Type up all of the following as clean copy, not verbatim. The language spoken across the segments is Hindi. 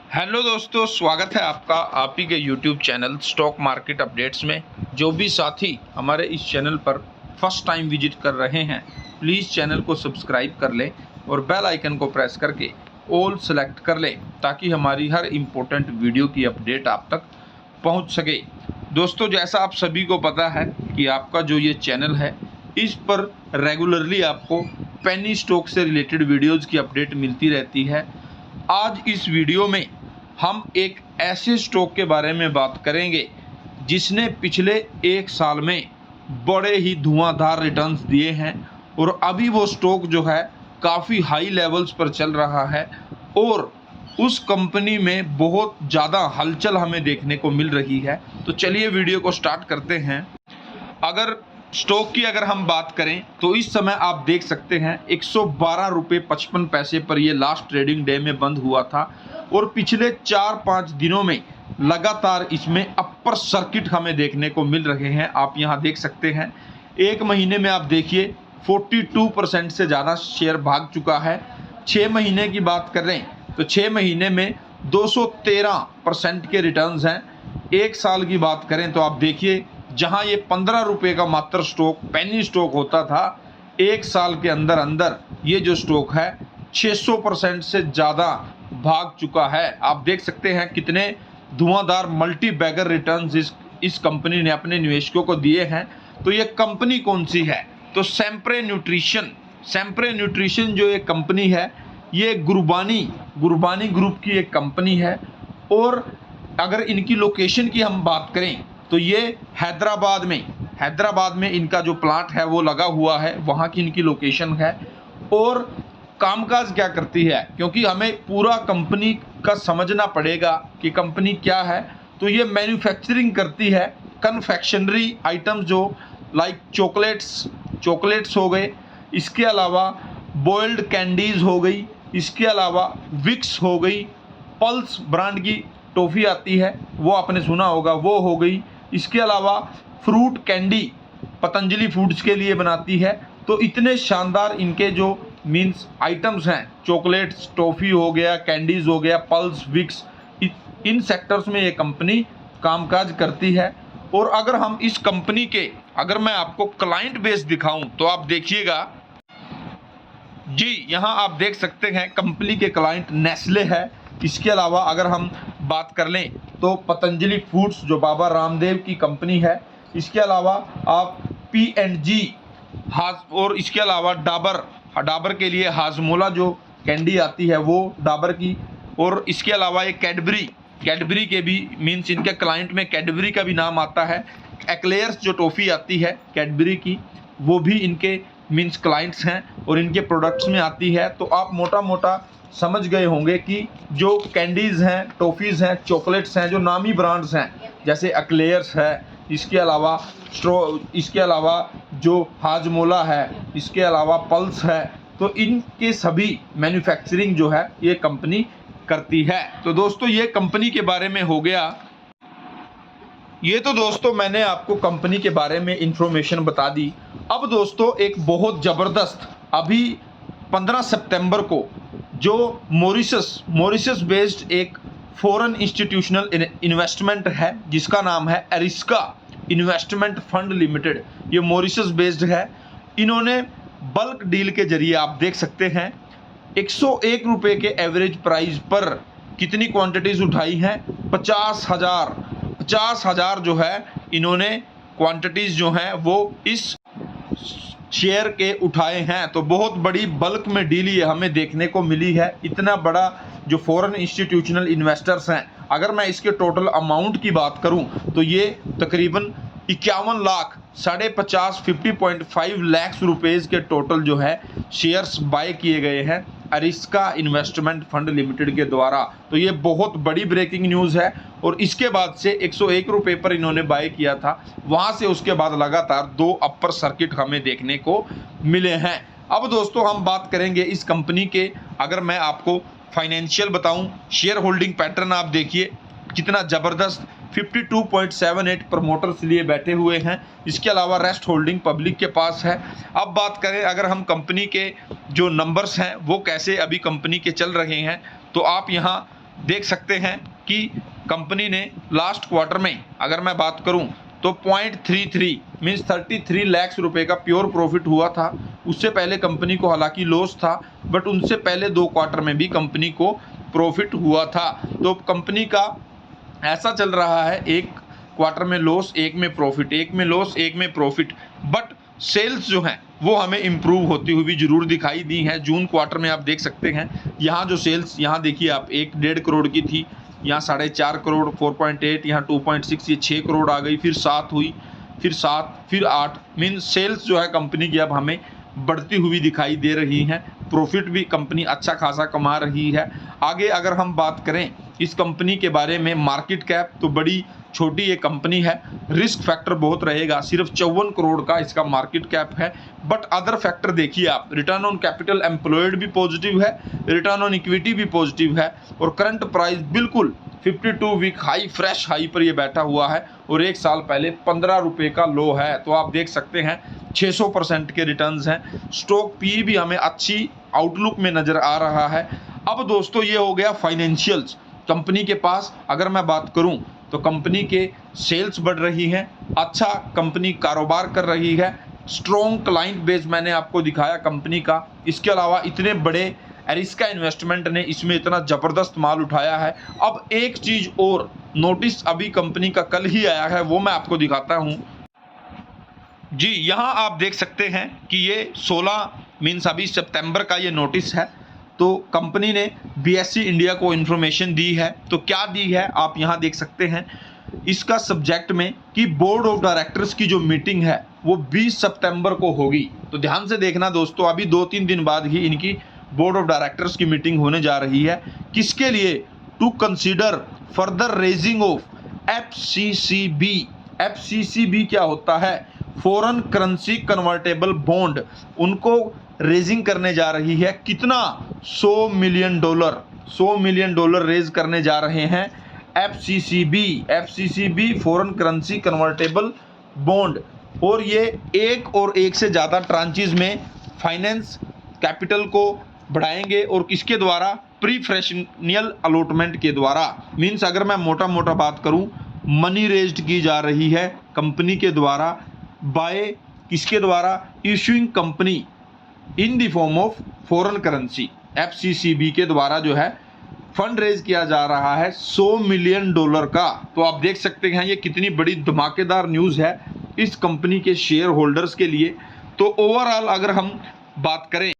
हेलो दोस्तों, स्वागत है आपका आप ही के YouTube channel stock market updates में। जो भी साथी हमारे इस चैनल पर फर्स्ट टाइम विजिट कर रहे हैं, प्लीज़ चैनल को सब्सक्राइब कर लें और बेल आइकन को प्रेस करके ऑल सेलेक्ट कर लें ताकि हमारी हर इम्पोर्टेंट वीडियो की अपडेट आप तक पहुंच सके। दोस्तों, जैसा आप सभी को पता है कि आपका जो ये चैनल है, इस पर रेगुलरली आपको पेनी स्टॉक से रिलेटेड वीडियोज़ की अपडेट मिलती रहती है। आज इस वीडियो में हम एक ऐसे स्टॉक के बारे में बात करेंगे जिसने पिछले एक साल में बड़े ही धुआंधार रिटर्न्स दिए हैं और अभी वो स्टॉक जो है काफ़ी हाई लेवल्स पर चल रहा है और उस कंपनी में बहुत ज़्यादा हलचल हमें देखने को मिल रही है। तो चलिए वीडियो को स्टार्ट करते हैं। अगर स्टॉक की हम बात करें तो इस समय आप देख सकते हैं 112 रुपये 55 पैसे पर ये लास्ट ट्रेडिंग डे में बंद हुआ था और पिछले 4-5 दिनों में लगातार इसमें अपर सर्किट हमें देखने को मिल रहे हैं। आप यहाँ देख सकते हैं एक महीने में आप देखिए 42% से ज़्यादा शेयर भाग चुका है। 6 महीने की बात कर रहे हैं तो 6 महीने में 213% के रिटर्न्स हैं। एक साल की बात करें तो आप देखिए जहां ये 15 रुपये का मात्र स्टॉक पेनी स्टॉक होता था, एक साल के अंदर अंदर ये जो स्टॉक है 600% से ज़्यादा भाग चुका है। आप देख सकते हैं कितने धुआंधार मल्टी बैगर रिटर्न्स इस कंपनी ने अपने निवेशकों को दिए हैं। तो ये कंपनी कौन सी है? तो सेम्प्रे न्यूट्रिशन जो एक कंपनी है, ये गुरबानी ग्रुप की एक कंपनी है। और अगर इनकी लोकेशन की हम बात करें तो ये हैदराबाद में इनका जो प्लांट है वो लगा हुआ है, वहाँ की इनकी लोकेशन है। और कामकाज क्या करती है, क्योंकि हमें पूरा कंपनी का समझना पड़ेगा कि कंपनी क्या है। तो ये मैन्युफैक्चरिंग करती है कन्फेक्शनरी आइटम्स जो लाइक चॉकलेट्स हो गए, इसके अलावा बॉइल्ड कैंडीज़ हो गई, इसके अलावा विक्स हो गई, पल्स ब्रांड की टॉफ़ी आती है वो आपने सुना होगा, वो हो गई। इसके अलावा फ्रूट कैंडी पतंजलि फूड्स के लिए बनाती है। तो इतने शानदार इनके जो मीन्स आइटम्स हैं, चॉकलेट्स, टॉफ़ी हो गया, कैंडीज़ हो गया, पल्स, विक्स, इन सेक्टर्स में ये कंपनी कामकाज करती है। और अगर हम इस कंपनी के मैं आपको क्लाइंट बेस दिखाऊं तो आप देखिएगा जी, यहाँ आप देख सकते हैं कंपनी के क्लाइंट नेस्ले है। इसके अलावा अगर हम बात कर लें तो पतंजलि फूड्स जो बाबा रामदेव की कंपनी है, इसके अलावा आप P&G और इसके अलावा डाबर के लिए हाजमोला जो कैंडी आती है वो डाबर की। और इसके अलावा ये कैडबरी के भी मीन्स इनके क्लाइंट में कैडबरी का भी नाम आता है। एक्लेयर्स जो टॉफ़ी आती है कैडबरी की, वो भी इनके मीन्स क्लाइंट्स हैं और इनके प्रोडक्ट्स में आती है। तो आप मोटा मोटा समझ गए होंगे कि जो कैंडीज़ हैं, टॉफ़ीज़ हैं, चॉकलेट्स हैं, जो नामी ब्रांड्स हैं जैसे एक्लेयर्स है, इसके अलावा जो हाजमोला है, इसके अलावा पल्स है, तो इनके सभी मैन्युफैक्चरिंग जो है ये कंपनी करती है। तो दोस्तों, ये कंपनी के बारे में हो गया। ये तो दोस्तों मैंने आपको कंपनी के बारे में इंफॉर्मेशन बता दी। अब दोस्तों एक बहुत ज़बरदस्त अभी 15 सितंबर को जो मॉरिशस बेस्ड एक फॉरेन इंस्टीट्यूशनल इन्वेस्टमेंट है जिसका नाम है अरिस्का इन्वेस्टमेंट फंड लिमिटेड, ये मॉरिशस बेस्ड है। इन्होंने बल्क डील के जरिए आप देख सकते हैं 101 रुपये के एवरेज प्राइस पर कितनी क्वांटिटीज़ उठाई हैं? 50,000 जो है इन्होंने क्वांटिटीज़ जो हैं वो इस शेयर के उठाए हैं। तो बहुत बड़ी बल्क में डील ये हमें देखने को मिली है। इतना बड़ा जो फॉरेन इंस्टीट्यूशनल इन्वेस्टर्स हैं, अगर मैं इसके टोटल अमाउंट की बात करूं तो ये तकरीबन 51 लाख 50.5 लाख रुपएज़ के टोटल जो है शेयर्स बाय किए गए हैं अरिस्का इन्वेस्टमेंट फंड लिमिटेड के द्वारा। तो ये बहुत बड़ी ब्रेकिंग न्यूज़ है। और इसके बाद से 101 रुपये पर इन्होंने बाय किया था, वहाँ से उसके बाद लगातार 2 अपर सर्किट हमें देखने को मिले हैं। अब दोस्तों हम बात करेंगे इस कंपनी के, अगर मैं आपको फाइनेंशियल बताऊं, शेयर होल्डिंग पैटर्न आप देखिए कितना ज़बरदस्त। 52.78 प्रमोटर्स लिए बैठे हुए हैं। इसके अलावा रेस्ट होल्डिंग पब्लिक के पास है। अब बात करें अगर हम कंपनी के जो नंबर्स हैं वो कैसे अभी कंपनी के चल रहे हैं, तो आप यहाँ देख सकते हैं कि कंपनी ने लास्ट क्वार्टर में अगर मैं बात करूं तो 0.33 मीन्स 33 लाख रुपए का प्योर प्रॉफिट हुआ था। उससे पहले कंपनी को हालांकि लॉस था, बट उनसे पहले 2 क्वार्टर में भी कंपनी को प्रॉफिट हुआ था। तो कंपनी का ऐसा चल रहा है, एक क्वार्टर में लॉस, एक में प्रॉफिट, एक में लॉस, एक में प्रॉफिट, बट सेल्स जो हैं वो हमें इम्प्रूव होती हुई जरूर दिखाई दी है। जून क्वार्टर में आप देख सकते हैं, यहाँ जो सेल्स, यहाँ देखिए आप 1.5 करोड़ की थी, यहाँ 4.5 करोड़, 4.8, यहाँ 2.6, ये 6 करोड़ आ गई, फिर 7 हुई, फिर 7, फिर 8। मीन सेल्स जो है कंपनी की अब हमें बढ़ती हुई दिखाई दे रही है। प्रॉफिट भी कंपनी अच्छा खासा कमा रही है। आगे अगर हम बात करें इस कंपनी के बारे में, मार्केट कैप तो बड़ी छोटी ये कंपनी है, रिस्क फैक्टर बहुत रहेगा, सिर्फ 54 करोड़ का इसका मार्केट कैप है। बट अदर फैक्टर देखिए आप, रिटर्न ऑन कैपिटल एम्प्लॉयड भी पॉजिटिव है, रिटर्न ऑन इक्विटी भी पॉजिटिव है, और करंट प्राइस बिल्कुल 52 वीक हाई, फ्रेश हाई पर ये बैठा हुआ है, और 1 साल पहले 15 रुपये का लो है। तो आप देख सकते हैं 600% के रिटर्न्स हैं। स्टॉक पी भी हमें अच्छी आउटलुक में नज़र आ रहा है। अब दोस्तों ये हो गया फाइनेंशियल्स कंपनी के पास। अगर मैं बात करूं तो कंपनी के सेल्स बढ़ रही हैं, अच्छा कंपनी कारोबार कर रही है, स्ट्रॉन्ग क्लाइंट बेस मैंने आपको दिखाया कंपनी का। इसके अलावा इतने बड़े एरिस्का इन्वेस्टमेंट ने इसमें इतना ज़बरदस्त माल उठाया है। अब एक चीज़ और, नोटिस अभी कंपनी का कल ही आया है, वो मैं आपको दिखाता हूँ जी। यहाँ आप देख सकते हैं कि ये 16 मीन्स अभी सितंबर का ये नोटिस है। तो कंपनी ने BSE इंडिया को इन्फॉर्मेशन दी है। तो क्या दी है आप यहाँ देख सकते हैं, इसका सब्जेक्ट में कि बोर्ड ऑफ डायरेक्टर्स की जो मीटिंग है वो 20 सितंबर को होगी। तो ध्यान से देखना दोस्तों, अभी 2-3 दिन बाद ही इनकी बोर्ड ऑफ डायरेक्टर्स की मीटिंग होने जा रही है। किसके लिए? To consider further raising of FCCB। FCCB क्या होता है? Foreign currency convertible bond. उनको रेजिंग करने जा रही है। कितना? $100 मिलियन। $100 मिलियन रेज करने जा रहे हैं FCCB foreign currency convertible bond. और ये एक से ज़्यादा ट्रांचेज में फाइनेंस कैपिटल को बढ़ाएंगे, और किसके द्वारा? प्रीफरेंशियल अलॉटमेंट के द्वारा। मीन्स अगर मैं मोटा मोटा बात करूं, मनी रेज्ड की जा रही है कंपनी के द्वारा, बाय किसके द्वारा? Issuing company in the form of foreign currency. FCCB के द्वारा जो है फंड रेज किया जा रहा है $100 मिलियन का। तो आप देख सकते हैं ये कितनी बड़ी धमाकेदार न्यूज़ है इस कंपनी के शेयर होल्डर्स के लिए। तो ओवरऑल अगर हम बात करें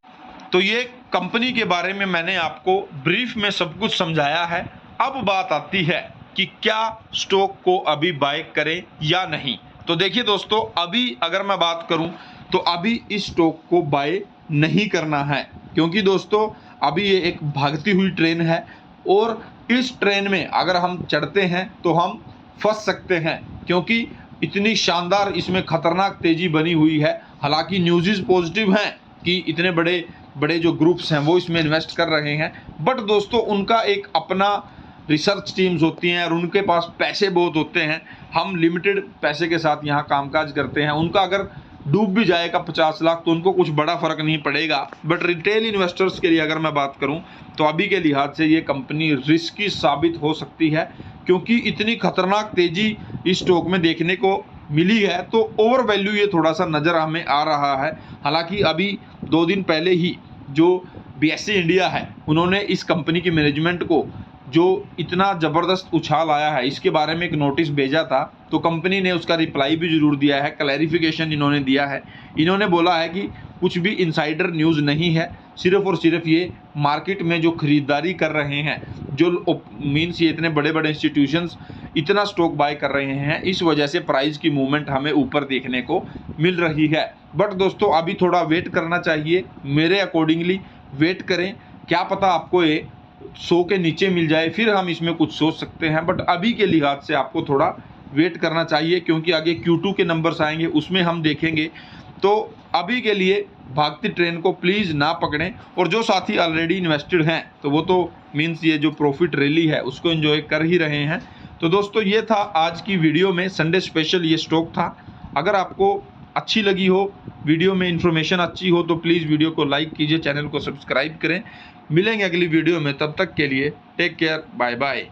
तो ये कंपनी के बारे में मैंने आपको ब्रीफ में सब कुछ समझाया है। अब बात आती है कि क्या स्टॉक को अभी बाय करें या नहीं। तो देखिए दोस्तों, अभी अगर मैं बात करूं तो अभी इस स्टॉक को बाय नहीं करना है, क्योंकि दोस्तों अभी ये एक भागती हुई ट्रेन है, और इस ट्रेन में अगर हम चढ़ते हैं तो हम फंस सकते हैं, क्योंकि इतनी शानदार इसमें खतरनाक तेज़ी बनी हुई है। हालांकि न्यूज़ पॉजिटिव हैं कि इतने बड़े बड़े जो ग्रुप्स हैं वो इसमें इन्वेस्ट कर रहे हैं, बट दोस्तों उनका एक अपना रिसर्च टीम्स होती हैं और उनके पास पैसे बहुत होते हैं। हम लिमिटेड पैसे के साथ यहाँ कामकाज करते हैं। उनका अगर डूब भी जाएगा 50 लाख तो उनको कुछ बड़ा फ़र्क नहीं पड़ेगा। बट रिटेल इन्वेस्टर्स के लिए अगर मैं बात करूं तो अभी के लिहाज से ये कंपनी रिस्की साबित हो सकती है, क्योंकि इतनी खतरनाक तेज़ी इस स्टॉक में देखने को मिली है। तो ओवर वैल्यू ये थोड़ा सा नज़र हमें आ रहा है। हालांकि अभी 2 दिन पहले ही जो BSE इंडिया है उन्होंने इस कंपनी की मैनेजमेंट को जो इतना ज़बरदस्त उछाल आया है इसके बारे में एक नोटिस भेजा था। तो कंपनी ने उसका रिप्लाई भी ज़रूर दिया है, क्लैरिफिकेशन इन्होंने दिया है। इन्होंने बोला है कि कुछ भी इनसाइडर न्यूज़ नहीं है, सिर्फ और सिर्फ ये मार्केट में जो ख़रीदारी कर रहे हैं, जो मीन्स ये इतने बड़े बड़े इंस्टीट्यूशंस इतना स्टॉक बाय कर रहे हैं, इस वजह से प्राइस की मूवमेंट हमें ऊपर देखने को मिल रही है। बट दोस्तों अभी थोड़ा वेट करना चाहिए, मेरे अकॉर्डिंगली वेट करें, क्या पता आपको ये 100 के नीचे मिल जाए, फिर हम इसमें कुछ सोच सकते हैं। बट अभी के लिहाज से आपको थोड़ा वेट करना चाहिए, क्योंकि आगे Q2 के नंबर्स आएंगे, उसमें हम देखेंगे। तो अभी के लिए भागती ट्रेन को प्लीज़ ना पकड़ें। और जो साथी ऑलरेडी इन्वेस्टेड हैं तो वो तो मीन्स ये जो प्रॉफिट रैली है उसको एंजॉय कर ही रहे हैं। तो दोस्तों ये था आज की वीडियो में संडे स्पेशल ये स्टॉक था। अगर आपको अच्छी लगी हो वीडियो में इन्फॉर्मेशन अच्छी हो तो प्लीज़ वीडियो को लाइक कीजिए, चैनल को सब्सक्राइब करें। मिलेंगे अगली वीडियो में, तब तक के लिए टेक केयर, बाय बाय।